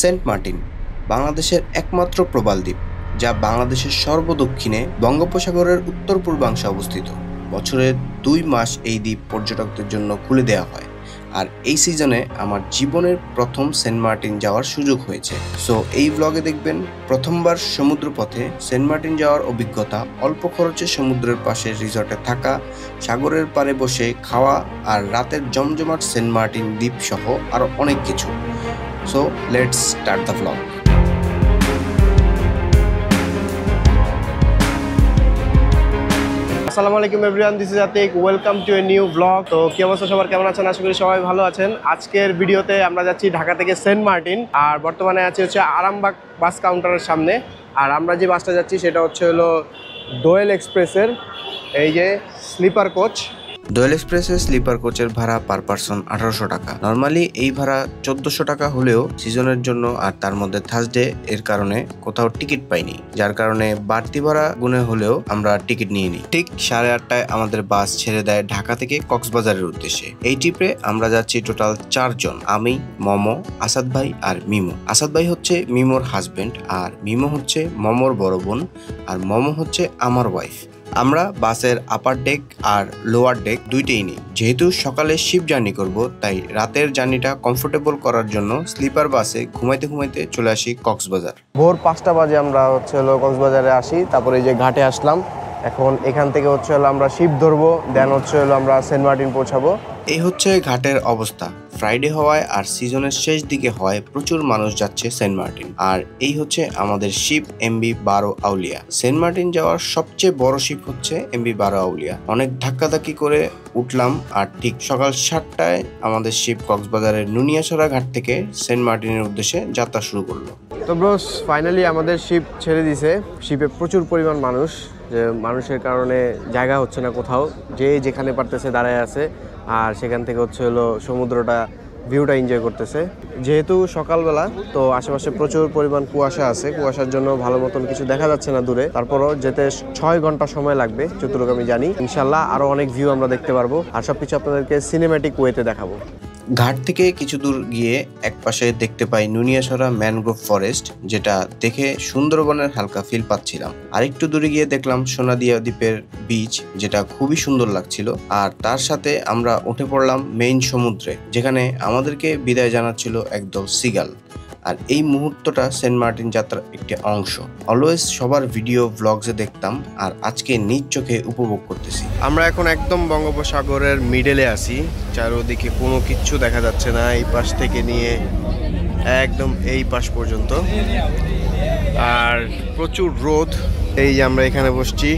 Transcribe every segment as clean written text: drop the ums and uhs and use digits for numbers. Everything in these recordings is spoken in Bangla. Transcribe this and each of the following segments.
সেন্ট মার্টিন বাংলাদেশের একমাত্র প্রবাল দ্বীপ, যা বাংলাদেশের সর্বদক্ষিণে বঙ্গোপসাগরের উত্তর পূর্বাংশে অবস্থিত। বছরের 2 মাস এই দ্বীপ পর্যটকদের জন্য খুলে দেওয়া হয়। আর এই সিজনে আমার জীবনের প্রথম সেন্ট মার্টিন যাওয়ার সুযোগ হয়েছে। সো এই ব্লগে দেখবেন প্রথমবার সমুদ্রপথে সেন্ট মার্টিন যাওয়ার অভিজ্ঞতা, অল্প খরচে সমুদ্রের পাশে রিসর্টে থাকা, সাগরের পাড়ে বসে খাওয়া আর রাতের জমজমাট সেন্ট মার্টিন দ্বীপ সহ আরও অনেক কিছু। So let's start the blog. আসসালামু আলাইকুম everyone, this is Atik. Welcome to a new blog. তো কি অবস্থা সবার, কেমন আছেন? আশা করি সবাই ভালো আছেন। আজকের ভিডিওতে আমরা যাচ্ছি ঢাকা থেকে সেন্ট মার্টিন, আর বর্তমানে আছি হচ্ছে আরামবাগ বাস কাউন্টারের সামনে। আর আমরা যে বাসটা যাচ্ছি সেটা হলো দোয়েল এক্সপ্রেসের এই যে স্লিপার কোচ। দোয়েল এক্সপ্রেসের স্লিপার কোচের ভাড়া পার পারসন 1800 টাকা। নর্মালি এই ভাড়া 1400 টাকা হলেও সিজনের জন্য আর তার মধ্যে থার্সডে এর কারণে কোথাও টিকিট পাইনি, যার কারণে বাড়তি ভাড়া গুনে হলেও আমরা টিকিট নিয়ে নিই। ঠিক 8:30টায় আমাদের বাস ছেড়ে দেয় ঢাকা থেকে কক্সবাজারের উদ্দেশ্যে। এই ট্রিপে আমরা যাচ্ছি টোটাল 4 জন, আমি, মমো, আসাদ ভাই আর মিমো। আসাদ ভাই হচ্ছে মিমোর হাজবেন্ড, আর মিমো হচ্ছে মমোর বড় বোন, আর মমো হচ্ছে আমার ওয়াইফ। আমরা বাসের আপার ডেক আর লোয়ার ডেক দুইটাই নিই। যেহেতু সকালে শিপ জার্নি করব, তাই রাতের জার্নিটা কমফোর্টেবল করার জন্য স্লিপার বাসে ঘুমাইতে ঘুমাইতে চলে আসি কক্সবাজার। ভোর 5টা বাজে আমরা হলো কক্সবাজারে আসি। তারপরে এই যে ঘাটে আসলাম। এখন এখান থেকে হলো আমরা শিপ ধরবো, দেন হলো আমরা সেন্ট মার্টিন পৌঁছাবো। এই হচ্ছে ঘাটের অবস্থা। ফ্রাইডে হওয়ায় আর সিজনের শেষ দিকে হয় প্রচুর মানুষ যাচ্ছে সেন্ট মার্টিন। আর এই হচ্ছে আমাদের শিপ MV-12 আউলিয়া। সেন্ট মার্টিন যাওয়ার সবচেয়ে বড় শিপ হচ্ছে MV-12 আউলিয়া। অনেক ধাক্কাধাক্কি করে উঠলাম, আর ঠিক সকাল 7টায় আমাদের শিপ কক্সবাজারের নুনিয়াছড়া ঘাট থেকে সেন্ট মার্টিনের উদ্দেশ্যে যাত্রা শুরু করলো। তো ব্রোস, ফাইনালি আমাদের শিপ ছেড়ে দিছে। শিপে প্রচুর পরিমাণ মানুষ, যে মানুষের কারণে জায়গা হচ্ছে না কোথাও, যে যেখানে পারতেছে দাঁড়ায় আছে। আর সেখান থেকে হলো সমুদ্রটা ভিউটা এনজয় করতেছে। যেহেতু সকালবেলা, তো আশেপাশে প্রচুর পরিমাণ কুয়াশা আছে। কুয়াশার জন্য ভালো মতন কিছু দেখা যাচ্ছে না দূরে। তারপরও যেতে 6 ঘন্টা সময় লাগবে যতটুকু আমি জানি। ইনশাল্লাহ আরো অনেক ভিউ আমরা দেখতে পারবো, আর সবকিছু আপনাদেরকে সিনেম্যাটিক ওয়েতে দেখাবো। ঘাট থেকে কিছু দূর গিয়ে একপাশে দেখতে পাই নুনিয়াছড়া ম্যানগ্রোভ ফরেস্ট, যেটা দেখে সুন্দরবনের হালকা ফিল পাচ্ছিলাম। আরেকটু দূরে গিয়ে দেখলাম সোনাদিয়া দ্বীপের বিচ, যেটা খুবই সুন্দর লাগছিল। আর তার সাথে আমরা উঠে পড়লাম মেইন সমুদ্রে, যেখানে আমাদেরকে বিদায় জানাচ্ছিল একদল সিগাল। আর এই মুহূর্তটা সেন্ট মার্টিন যাত্রার একটি অংশ। অলওয়েজ সবার ভিডিও ব্লগসে দেখতাম, আর আজকে নিজ চোখে উপভোগ করতেছি। আমরা এখন একদম বঙ্গোপসাগরের মিডলে আছি। চারোদিকে কোনো কিচ্ছু দেখা যাচ্ছে না, এই পাশ থেকে নিয়ে একদম এই পাশ পর্যন্ত। আর প্রচুর রোদ। এই যে আমরা এখানে বসছি,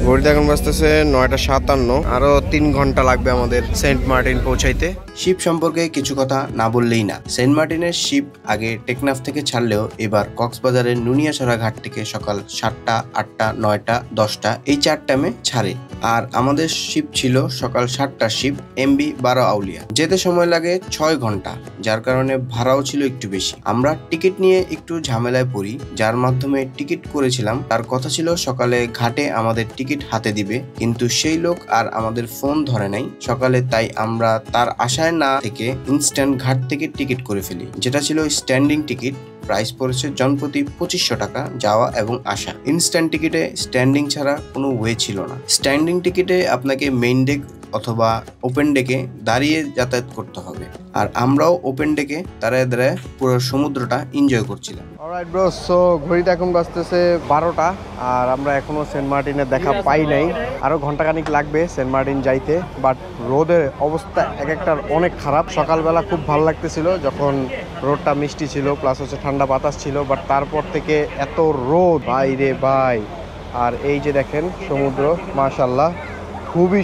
ঘড়িতে এখন বাজতেছে 9:57। আরো 3 ঘন্টা লাগবে আমাদের সেন্ট মার্টিন পৌঁছাইতে। শিপ সম্পর্কে কিছু কথা না বললেই না। সেন্ট মার্টিনের শিপ আগে টেকনাফ থেকে ছাড়লেও এবার কক্সবাজারের নুনিয়াছড়া ঘাট থেকে সকাল 7টা, 8টা, 9টা, 10টা এই 4 টাইমে ছাড়ে। আর আমাদের শিপ ছিল সকাল 7টার শিপ MV-12 আউলিয়া। যেতে সময় লাগে 6 ঘন্টা, যার কারণে ভাড়াও ছিল একটু বেশি। আমরা টিকিট নিয়ে একটু ঝামেলায় পড়ি। যার মাধ্যমে টিকিট করেছিলাম তার কথা ছিল সকালে ঘাটে আমাদের টিকিট হাতে দিবে, কিন্তু সেই লোক আর আমাদের ফোন ধরে নাই সকালে। তাই আমরা তার আশায় না থেকে ইনস্ট্যান্ট ঘাট থেকে টিকিট করে ফেলি, যেটা ছিল স্ট্যান্ডিং টিকিট। প্রাইস পড়েছে জনপ্রতি 2500 টাকা যাওয়া এবং আসা। ইনস্ট্যান্ট টিকিটে স্ট্যান্ডিং ছাড়া কোনো ওয়ে ছিল না। স্ট্যান্ডিং টিকিটে আপনাকে মেইন ডেক অথবা ওপেন ডেকে দাঁড়িয়ে যাতায়াত করতে হবে, আর আমরাও ওপেন ডেকে দাঁড়িয়ে দাঁড়িয়ে পুরো সমুদ্রটা এনজয় করছিলাম। অলরাইট ব্রো, সো ঘড়িতে এখন বাজতেছে 12টা, আর আমরা এখনো সেন্ট মার্টিনের দেখা পাই নাই। আরো ঘন্টাখানিক লাগবে সেন্ট মার্টিন যাইতে। বাট রোদের অবস্থা এক একটার অনেক খারাপ। সকালবেলা খুব ভালো লাগতেছিল যখন রোদটা মিষ্টি ছিল, প্লাস হচ্ছে ঠান্ডা বাতাস ছিল। বাট তারপর থেকে এত রোদ, ভাই রে ভাই। আর এই যে দেখেন সমুদ্র, মাশাআল্লাহ খুবই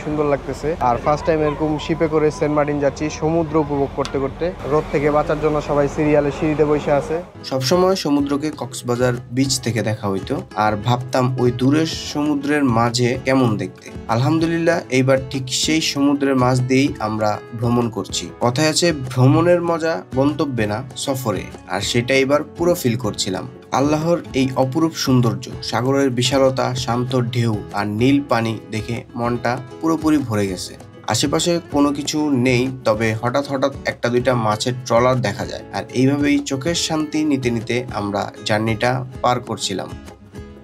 সুন্দর লাগতেছে। আর ফার্স্ট টাইম এরকম শিপে করে সেন্ট মার্টিন যাচ্ছি, সমুদ্র উপভোগ করতে করতে। রোদ থেকে বাঁচার জন্য সবাই সিরিয়ালে সিঁড়িতে বসে আছে। সবসময় সমুদ্রকে কক্সবাজার বিচ থেকে দেখা হইতো, আর ভাবতাম ওই দূরের সমুদ্রের মাঝে কেমন দেখতে। আলহামদুলিল্লাহ এইবার ঠিক সেই সমুদ্রের মাঝ দিয়েই আমরা ভ্রমণ করছি। কথায় আছে, ভ্রমণের মজা গন্তব্যে না সফরে, আর সেটা এবার পুরো ফিল করছিলাম। আল্লাহর এই অপরূপ সৌন্দর্য, সাগরের বিশালতা, শান্ত ঢেউ আর নীল পানি দেখে মনটা পুরোপুরি ভরে গেছে। আশেপাশে কোনো কিছু নেই, তবে হঠাৎ হঠাৎ একটা দুইটা মাছের ট্রলার দেখা যায়। আর এইভাবেই চোখের শান্তি নিতে নিতে আমরা জার্নিটা পার করছিলাম।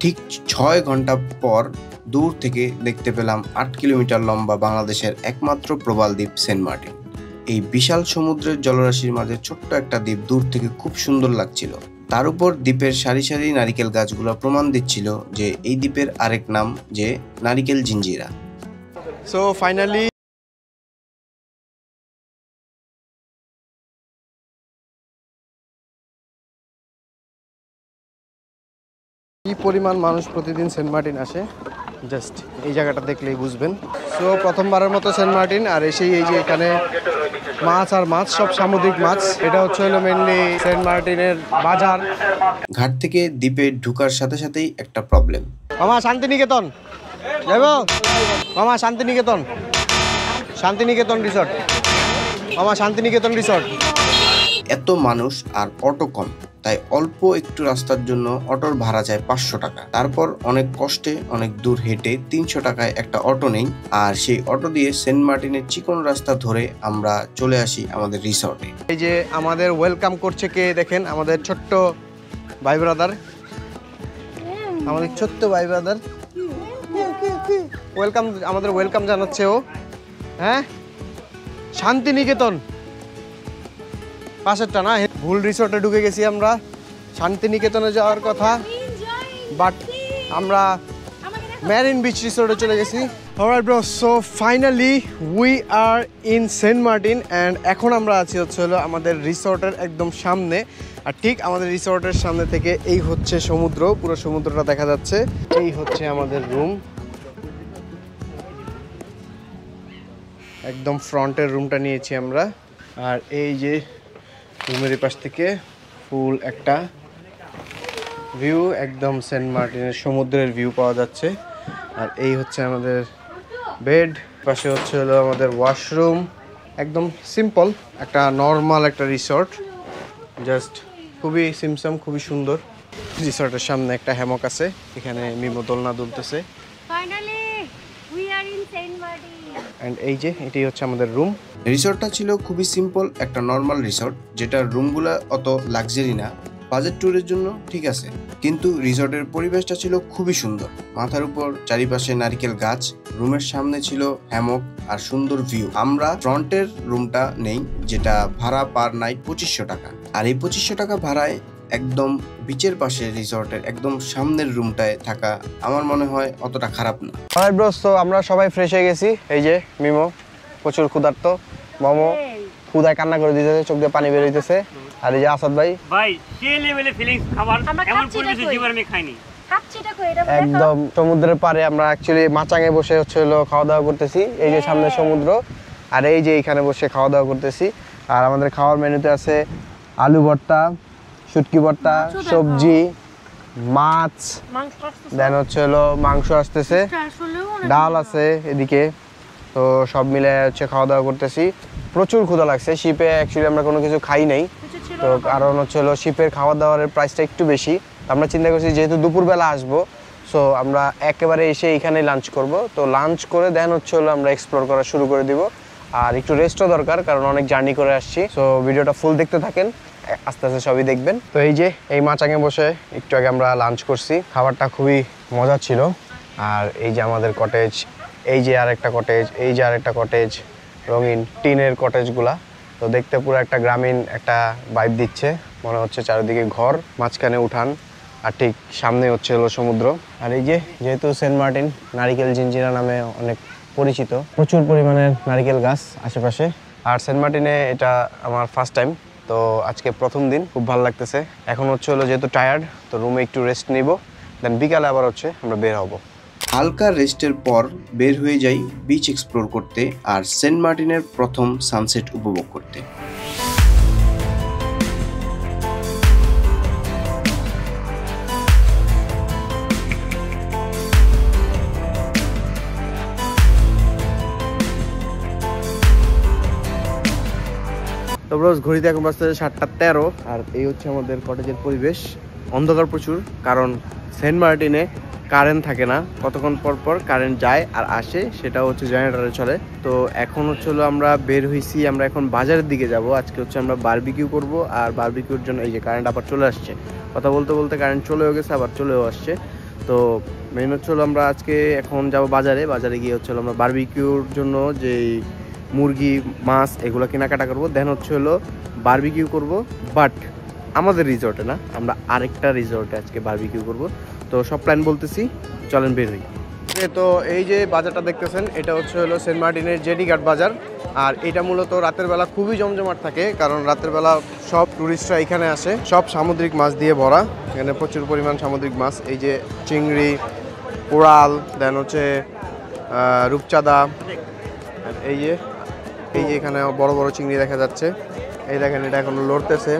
ঠিক 6 ঘন্টা পর দূর থেকে দেখতে পেলাম 8 কিলোমিটার লম্বা বাংলাদেশের একমাত্র প্রবাল দ্বীপ সেন্ট মার্টিন। এই বিশাল সমুদ্রের জলরাশির মাঝে ছোট্ট একটা দ্বীপ দূর থেকে খুব সুন্দর লাগছিল। তার উপর দ্বীপের সারি সারি নারিকেল গাছগুলো প্রমাণ দিচ্ছিল যে এই দ্বীপের আরেক নাম যে নারিকেল জিঞ্জিরা। সো ফাইনালি কি পরিমাণ মানুষ প্রতিদিন সেন্ট মার্টিন আসে জাস্ট এই জায়গাটা দেখলেই বুঝবেন। সো প্রথমবারের মতো সেন্ট মার্টিন, আর এসেই এই যে এখানে মাছ আর মাছ, সব সামুদ্রিক মাছ। এটা হচ্ছে হলো মেনলি সেন্ট মার্টিনের বাজার। ঘাট থেকে দ্বীপে ঢুকার সাথে সাথেই একটা প্রবলেম। মামা শান্তিনিকেতন যাবো, মামা শান্তিনিকেতন, শান্তিনিকেতন রিসর্ট, মামা শান্তিনিকেতন রিসর্ট। এত মানুষ আর অটো কম, তাই অল্প একটু রাস্তার জন্য অটোর ভাড়া চায় 500 টাকা। তারপর অনেক কষ্টে অনেক দূর হেঁটে 300 টাকায় একটা অটো নেই, আর সেই অটো দিয়ে সেন্ট মার্টিনের চিকন রাস্তা ধরে আমরা চলে আসি আমাদের রিসর্টে। এই যে আমাদের ওয়েলকাম করছে কে দেখেন, আমাদের ছোট্ট ভাই ব্রাদার, আমাদের ছোট্ট ভাই ব্রাদার ওয়েলকাম, আমাদের ওয়েলকাম জানাচ্ছে ও। হ্যাঁ, শান্তিনিকেতন পাশেরটা না, ভুল রিসর্টে ঢুকে গেছি আমরা। শান্তিনিকেতনে যাওয়ার কথা, বাট আমরা ম্যারিন বিচ রিসর্টে চলে গেছি। Alright bro, so finally we are in Saint Martin and এখন আমরা আছি হচ্ছে হলো আমাদের রিসর্টের একদম সামনে। আর ঠিক আমাদের রিসর্টের সামনে থেকে এই হচ্ছে সমুদ্র, পুরো সমুদ্রটা দেখা যাচ্ছে। এই হচ্ছে আমাদের রুম, একদম ফ্রন্টের রুমটা নিয়েছি আমরা। আর এই যে রুমের পাশ থেকে ফুল একটা ভিউ, একদম সেন্ট মার্টিনের সমুদ্রের ভিউ পাওয়া যাচ্ছে। আর এই হচ্ছে আমাদের বেড, পাশে হচ্ছে হলো আমাদের ওয়াশরুম। একদম সিম্পল একটা নর্মাল একটা রিসর্ট, জাস্ট খুবই সিমসাম, খুবই সুন্দর। রিসর্টের সামনে একটা হ্যামক আছে, এখানে মিমো দোলনা দুলতেছে। এন্ড এই যে এটাই হচ্ছে আমাদের রুম। রিসর্টটা ছিল খুবই সিম্পল একটা নর্মাল রিসর্ট, যেটার রুমগুলো অত লাক্সারি না, বাজেট ট্যুরের জন্য ঠিক আছে, কিন্তু রিসর্টের পরিবেশটা ছিল খুবই সুন্দর। মাথার উপর চারিপাশে নারকেল গাছ, রুমের সামনে ছিল হ্যামক আর সুন্দর ভিউ। আমরা ফ্রন্টের রুমটা নেই, যেটা ভাড়া পার নাইট 2500 টাকা। আর এই 2500 টাকা ভাড়ায় একদম বিচের পাশে রিসর্টের একদম সামনের রুমটায় থাকা আমার মনে হয় অতটা খারাপ না। অলরাইট ব্রো, তো আমরা সবাই ফ্রেশ হয়ে গেছি। এই যে মিমো প্রচুর ক্ষুধার্ত, মোমো ক্ষুধায় কান্না করে দিতেছে, চোখ দিয়ে পানি বের হইতেছে। আর এই যে আসাদ ভাই, ভাই সে লেভেলে ফিলিংস খাবার এমন পরিবেশে জীবনে আমি খাইনি। একদম সমুদ্রের পাড়ে আমরা অ্যাকচুয়ালি মাচাঙে বসে হচ্ছে হলো খাওয়া দাওয়া করতেছি। এই যে সামনে সমুদ্র, আর এই যে এইখানে বসে খাওয়া দাওয়া করতেছি। আর আমাদের খাওয়ার মেনুতে আছে আলু ভর্তা, শুটকি ভর্তা, সবজি, মাছ, দেন হচ্ছে হলো মাংস আসতেছে, ডাল আছে এদিকে। তো সব মিলে হচ্ছে খাওয়া দাওয়া করতেছি। প্রচুর ক্ষুধা লাগছে। শিপে অ্যাকচুয়ালি আমরা কোনো কিছু খাই নাই, তো কারণ হচ্ছে হলো শিপের খাওয়া দাওয়ার প্রাইসটা একটু বেশি। আমরা চিন্তা করছি যেহেতু দুপুরবেলা আসবো, সো আমরা একেবারে এসে এইখানে লাঞ্চ করব। তো লাঞ্চ করে দেন হচ্ছে হলো আমরা এক্সপ্লোর করা শুরু করে দিব। আর একটু রেস্টও দরকার, কারণ অনেক জার্নি করে আসছি। সো ভিডিওটা ফুল দেখতে থাকেন, আস্তে আস্তে সবই দেখবেন। তো এই যে এই মাচাঙে বসে একটু আগে আমরা লাঞ্চ করছি, খাবারটা খুবই মজা ছিল। আর এই যে আমাদের কটেজ, এই যে আরেকটা কটেজ, এই যে আরেকটা কটেজ, রঙিন টিনের কটেজগুলা। তো দেখতে পুরো একটা গ্রামীণ একটা ভাইব দিচ্ছে, মনে হচ্ছে চারিদিকে ঘর, মাঝখানে উঠান, আর ঠিক সামনে হচ্ছে হলো সমুদ্র। আর এই যে যেহেতু সেন্ট মার্টিন নারিকেল জিঞ্জিরা নামে অনেক পরিচিত, প্রচুর পরিমাণের নারিকেল গাছ আশেপাশে। আর সেন্ট মার্টিনে এটা আমার ফার্স্ট টাইম, তো আজকে প্রথম দিন, খুব ভালো লাগতেছে। এখন হচ্ছে হলো যেহেতু টায়ার্ড, তো রুমে একটু রেস্ট নিব, দেন বিকালে আবার হচ্ছে আমরা বের হব। হালকা রেস্টের পর বের হয়ে যাই বিচ এক্সপ্লোর করতে আর সেন্ট মার্টিনের প্রথম সানসেট উপভোগ করতে। তো ব্রোস ঘড়িতে এখন বাজতে 7:13, আর এই হচ্ছে আমাদের কটেজের পরিবেশ। অন্ধকার প্রচুর, কারণ সেন্ট মার্টিনে কারেন্ট থাকে না, কতক্ষণ পর পর কারেন্ট যায় আর আসে, সেটা হচ্ছে জেনারেটরে চলে। তো এখন হচ্ছে হলো আমরা বের হয়েছি, আমরা এখন বাজারের দিকে যাব। আজকে হচ্ছে আমরা বারবিকিউ করব, আর বারবিকিউর জন্য এই যে কারেন্ট আবার চলে আসছে, কথা বলতে বলতে কারেন্ট চলেও গেছে আবার চলেও আসছে। তো মেন হচ্ছে হলো আমরা আজকে এখন যাব বাজারে গিয়ে হচ্ছে হলো আমরা বারবিকিউর জন্য যেই মুরগি মাছ এগুলো কেনাকাটা করবো, দেন হচ্ছে হলো বারবিকিউ করব। বাট আমাদের রিসর্টে না, আমরা আরেকটা রিসর্টে আজকে বারবিকিউ করব। তো সব প্ল্যান বলতেছি, চলেন বের হই। তো এই যে বাজারটা দেখতেছেন, এটা হচ্ছে হলো সেন্ট মার্টিনের জেটি ঘাট বাজার। আর এটা মূলত রাতের বেলা খুবই জমজমাট থাকে, কারণ রাতের বেলা সব টুরিস্টরা এখানে আসে। সব সামুদ্রিক মাছ দিয়ে ভরা, এখানে প্রচুর পরিমাণ সামুদ্রিক মাছ, এই যে চিংড়ি, কোরাল, দেন হচ্ছে রূপচাঁদা, এই যে এখানে বড় বড় চিংড়ি দেখা যাচ্ছে। এই দেখেন, এটা এখনো লড়তেছে।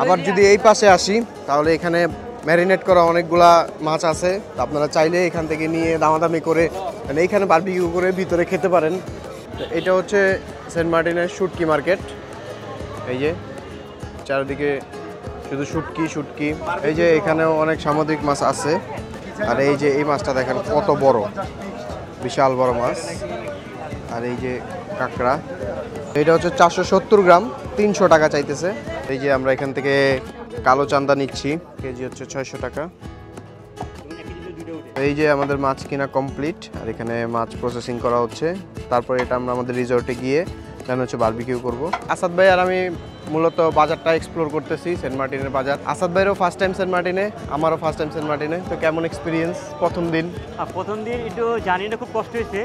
আবার যদি এই পাশে আসি, তাহলে এখানে ম্যারিনেট করা অনেকগুলা মাছ আছে, আপনারা চাইলে এখান থেকে নিয়ে দামাদামি করে মানে এইখানে বারবিকিউ করে ভিতরে খেতে পারেন। এটা হচ্ছে সেন্ট মার্টিনের শুটকি মার্কেট। এই যে চারিদিকে শুধু শুটকি। এই যে এখানেও অনেক সামুদ্রিক মাছ আছে। আর এই যে এই মাছটা দেখেন কত বড়, বিশাল বড় মাছ। আর এই যে কাঁকড়া, এটা হচ্ছে 470 গ্রাম, 300 টাকা চাইতেছে। এই যে আমরা এখান থেকে কালো চান্দা নিচ্ছি, কেজি হচ্ছে 600 টাকা। এই যে আমাদের মাছ কিনা কমপ্লিট, আর এখানে মাছ প্রসেসিং করা হচ্ছে। তারপর এটা আমরা আমাদের রিসর্টে গিয়ে দেন হচ্ছে বারবিকিউ করব। আসাদ ভাই আর আমি মূলত বাজারটা এক্সপ্লোর করতেছি, সেন্ট মার্টিনের বাজার। আসাদ ভাইয়েরও ফার্স্ট টাইম সেন্ট মার্টিনে, আমারও ফার্স্ট টাইম সেন্ট মার্টিনে। তো কেমন এক্সপিরিয়েন্স প্রথম দিন? একটু জার্নিটা খুব কষ্ট হয়েছে,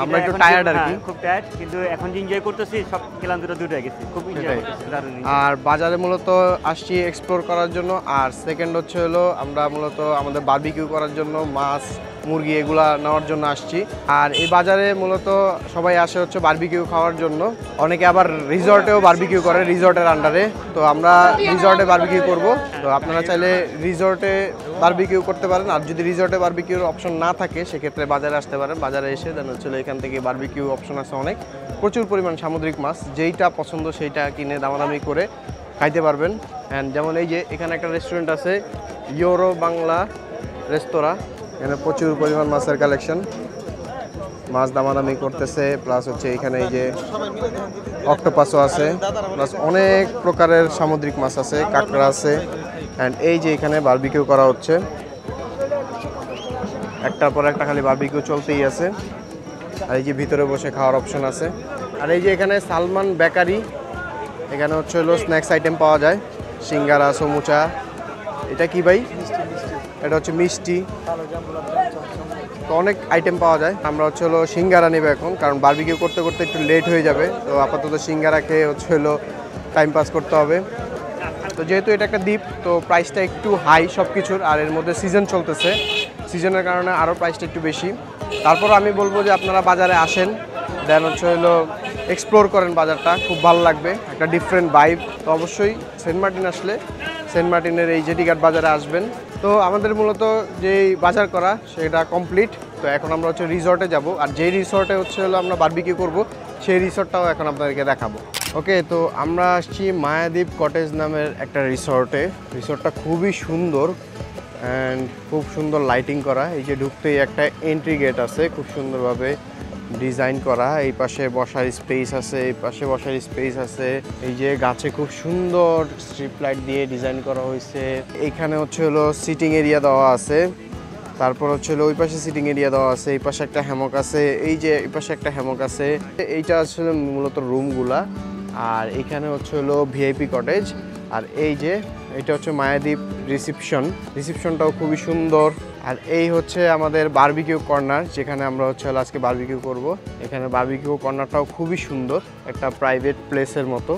আমরা একটু টায়ার্ড আর কি, খুব টায়ার্ড, কিন্তু এখন যে এনজয় করতেছি, সব ক্লান্ত দুটো গেছে, খুব এনজয় করতেছি, দারুণ। আর বাজারে মূলত আসছি এক্সপ্লোর করার জন্য, আর সেকেন্ড হচ্ছে হলো আমরা মূলত আমাদের বারবিকিউ করার জন্য মাছ মুরগি এগুলা নেওয়ার জন্য আসছি। আর এই বাজারে মূলত সবাই আসে হচ্ছে বারবিকিউ খাওয়ার জন্য, অনেকে আবার রিসর্টেও বারবিকিউ করে, রিসর্টের আন্ডারে। তো আমরা রিসর্টে বারবিকিউ করব, তো আপনারা চাইলে রিসর্টে বারবিকিউ করতে পারেন। আর যদি রিসর্টে বারবিকিউর অপশন না থাকে, সেক্ষেত্রে বাজারে আসতে পারেন। বাজারে এসে দেন হচ্ছে এখান থেকে বারবিকিউ অপশন আছে অনেক, প্রচুর পরিমাণ সামুদ্রিক মাছ, যেইটা পছন্দ সেইটা কিনে দামাদামি করে খাইতে পারবেন। অ্যান্ড যেমন এই যে এখানে একটা রেস্টুরেন্ট আছে, ইউরো বাংলা রেস্তোরাঁ, এখানে প্রচুর পরিমাণ মাছের কালেকশন, মাছ দামাদামি করতেছে। প্লাস হচ্ছে এখানে এই যে অক্টোপাসও আছে, প্লাস অনেক প্রকারের সামুদ্রিক মাছ আছে, কাঁকড়া আছে। অ্যান্ড এই যে এখানে বারবিকিউ করা হচ্ছে, একটার পর একটা খালি বারবিকিউ চলতেই আছে। আর এই যে ভিতরে বসে খাওয়ার অপশন আছে। আর এই যে এখানে সালমান বেকারি, এখানে হচ্ছে হলো স্ন্যাক্স আইটেম পাওয়া যায়, সিঙ্গারা, সমুচা। এটা কি ভাই? এটা হচ্ছে মিষ্টি, তো অনেক আইটেম পাওয়া যায়। আমরা হচ্ছে হলো সিঙ্গারা নেবে এখন, কারণ বারবিকিউ করতে করতে একটু লেট হয়ে যাবে। তো আপাতত সিঙ্গারা খেয়ে হচ্ছে হলো টাইম পাস করতে হবে। তো যেহেতু এটা একটা দ্বীপ, তো প্রাইসটা একটু হাই সব কিছুর, আর এর মধ্যে সিজন চলতেছে, সিজনের কারণে আরও প্রাইসটা একটু বেশি। তারপর আমি বলবো যে আপনারা বাজারে আসেন, দেন হচ্ছে হলো এক্সপ্লোর করেন বাজারটা, খুব ভালো লাগবে, একটা ডিফারেন্ট ভাইব। তো অবশ্যই সেন্ট মার্টিন আসলে সেন্ট মার্টিনের এই জেটি ঘাট বাজারে আসবেন। তো আমাদের মূলত যেই বাজার করা সেটা কমপ্লিট। তো এখন আমরা হচ্ছে রিসর্টে যাব, আর যেই রিসর্টে হচ্ছে হলো আমরা বারবিকিউ করব, সেই রিসর্টটাও এখন আপনাদেরকে দেখাবো। ওকে, তো আমরা আসছি মায়াদ্বীপ কটেজ নামের একটা রিসর্টে। রিসর্টটা খুবই সুন্দর অ্যান্ড খুব সুন্দর লাইটিং করা। এই যে ঢুকতেই একটা এন্ট্রি গেট আছে, খুব সুন্দরভাবে ডিজাইন করা। এই পাশে বসার স্পেস আছে, এই পাশে বসার স্পেস আছে। এই যে গাছে খুব সুন্দর স্ট্রিপ লাইট দিয়ে ডিজাইন করা হয়েছে। এইখানে হচ্ছে হলো সিটিং এরিয়া দেওয়া আছে, তারপর হচ্ছে হলো ওই পাশে সিটিং এরিয়া দেওয়া আছে, এই পাশে একটা হ্যামক আছে, এই যে এই পাশে একটা হ্যামক আছে। এইটা আসলে মূলত রুমগুলা। আর এখানে হচ্ছে হলো ভিআইপি কটেজ। আর এই যে এটা হচ্ছে মায়াদ্বীপ রিসেপশনটাও খুবই সুন্দর। আর এই হচ্ছে আমাদের বারবিকিউ কর্নার, যেখানে আমরা হচ্ছে আজকে বারবিকিউ করব। এখানে বারবিকিউ কর্নারটাও খুবই সুন্দর, একটা প্রাইভেট প্লেসের মতো।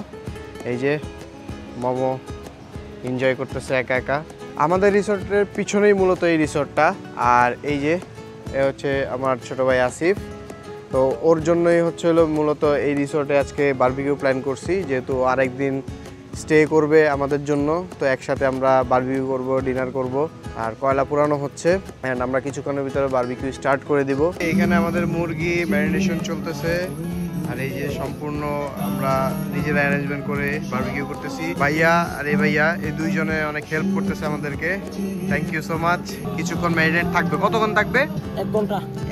এই যে মোমো এনজয় করতেছে একা একা। আমাদের রিসর্টের পিছনেই মূলত এই রিসর্টটা। আর এই যে এ হচ্ছে আমার ছোট ভাই আসিফ, তো ওর জন্যই হচ্ছে হলো মূলত এই রিসর্টে আজকে বারবিকিউ প্ল্যান করছি, যেহেতু আরেকদিন স্টে করবে আমাদের জন্য। তো একসাথে আমরা বারবিকিউ করব, ডিনার করব। আর কয়লা পুরানো হচ্ছে, অ্যান্ড আমরা কিছুক্ষণের ভিতরে বারবিকিউ স্টার্ট করে দিব। এখানে আমাদের মুরগি ম্যারিনেশন চলতেছে, আর এই যে সম্পূর্ণ আমরা নিজেরা অ্যারেঞ্জমেন্ট করে বারবিকিউ করতেছি। ভাইয়া আর এই ভাইয়া এই দুইজনে অনেক হেল্প করতেছে আমাদেরকে, থ্যাংক ইউ সো মাচ। কিছুক্ষণ ম্যারিনেট থাকবে, কতক্ষণ থাকবে?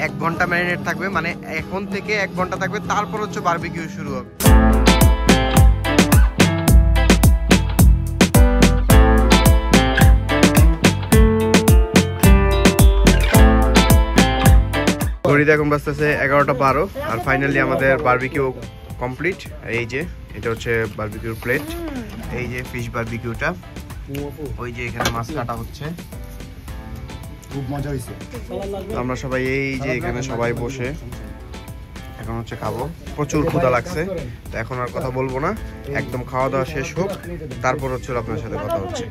1 ঘন্টা ম্যারিনেট থাকবে, মানে এখন থেকে 1 ঘন্টা থাকবে, তারপর হচ্ছে বারবিকিউ শুরু হবে। ঘড়িতে এখন বাজতেছে 11:12 আর ফাইনালি আমাদের বারবিকিউ কমপ্লিট। এই যে এটা হচ্ছে বারবিকিউর প্লেট, এই যে ফিশ বারবিকিউটা, ওই যে এখানে মাছ কাটা হচ্ছে, খুব মজা হয়েছে। আমরা সবাই এই যে এখানে সবাই বসে এখন হচ্ছে খাবো। প্রচুর ক্ষুধা লাগছে, তো এখন আর কথা বলবো না, একদম খাওয়া দাওয়া শেষ হোক, তারপর হচ্ছে আপনার সাথে কথা হচ্ছে।